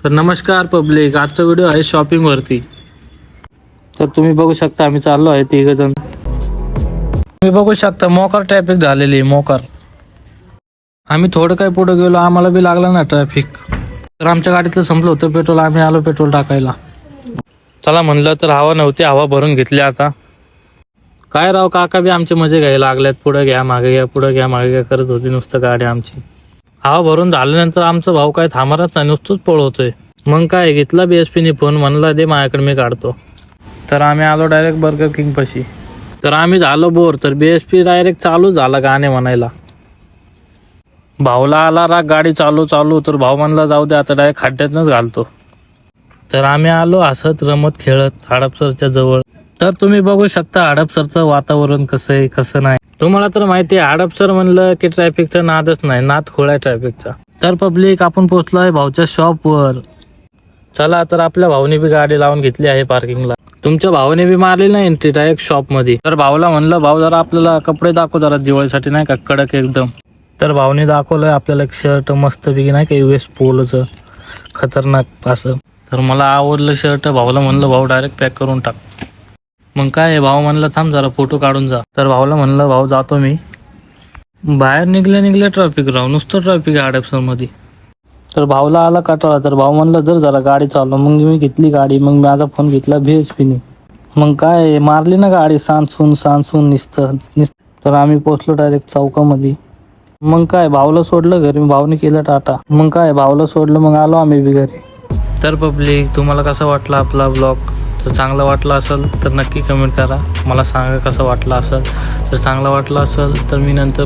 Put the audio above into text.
तर नमस्कार पब्लिक, आजचा व्हिडिओ आहे शॉपिंग वरती. तर तुम्ही बघू शकता आम्ही चाललो आहे तिघ जण. तुम्ही बघू शकता मोकार ट्रॅफिक झालेली आहे, मोकार. आम्ही थोडं काही पुढे गेलो, आम्हाला बी लागला ना ट्रॅफिक. तर आमच्या गाडीतलं संपलं होतं पेट्रोल, आम्ही आलो पेट्रोल टाकायला. चला म्हणलं तर हवा नव्हती, हवा भरून घेतली. आता काय राव, काका बी आमचे मजे घ्यायला लागल्यात. पुढे घ्या मागे घ्या, पुढे घ्या मागे घ्या करत होती नुसतं गाडी आमची. हवा भरून झाल्यानंतर आमचा भाऊ काय थांबणारच नाही, नुसतंच पळवतोय. मग काय घेतला BSPने फोन, म्हणला दे माझ्याकडे मी काढतो. तर आम्ही आलो डायरेक्ट बर्गर किंग पाशी. तर आम्ही झालो बोर, तर BSP डायरेक्ट चालू झाला गाणे म्हणायला. भाऊला आला राग, गाडी चालू चालू. तर भाऊ म्हणला जाऊ दे आता, डायरेक्ट खड्ड्यातनच घालतो. तर आम्ही आलो हसत रमत खेळत हडपसरच्या जवळ. तर तुम्ही बघू शकता हडपसरचं वातावरण कसं आहे कसं नाही. तुम्हाला तर माहिती आहे हडपसर म्हणलं की ट्रॅफिकचा नादच नाही, नाद खोळाय ट्रॅफिकचा. तर पब्लिक आपण पोहोचलोय भाऊच्या शॉपवर. चला, तर आपल्या भाऊने बी गाडी लावून घेतली आहे पार्किंगला. तुमच्या भावाने बी मारली नाही एंट्री डायरेक्ट शॉप मध्ये. तर भाऊला म्हणलं भाऊ जरा आपल्याला कपडे दाखव जरा दिवाळीसाठी, नाही का कडक एकदम. तर भाऊने दाखवलंय आपल्याला एक शर्ट मस्त पैकी, नाही का US पोलोचं खतरनाक असं. तर मला आवडलं शर्ट. भाऊला म्हणलं भाऊ डायरेक्ट पॅक करून टाक. मग काय भाऊ म्हणलं थांब जरा फोटो काढून जा. तर भाऊला म्हणलं भाऊ जातो मी. बाहेर निघले ट्रॅफिक राव, नुसतं ट्रॅफिक आहे हडपसर मध्ये. तर भाऊला आला काटाळा. तर भाऊ म्हणलं जरा गाडी चालव. मग मी घेतली गाडी. मग माझा फोन घेतला BSPने. मग काय मारली ना गाडी सांसून निसतं. तर आम्ही पोहोचलो डायरेक्ट चौकामध्ये. मग काय भाऊला सोडलं घरी, भाऊने केलं टाटा. मग काय भाऊला सोडलं, मग आलो आम्ही बी घरी. तर पब्लिक तुम्हाला कसा वाटला आपला ब्लॉग? तर चांगला वाटला असेल तर नक्की कमेंट करा, मला सांगा कसं वाटलं असेल. तर चांगला वाटला असेल तर मी नंतर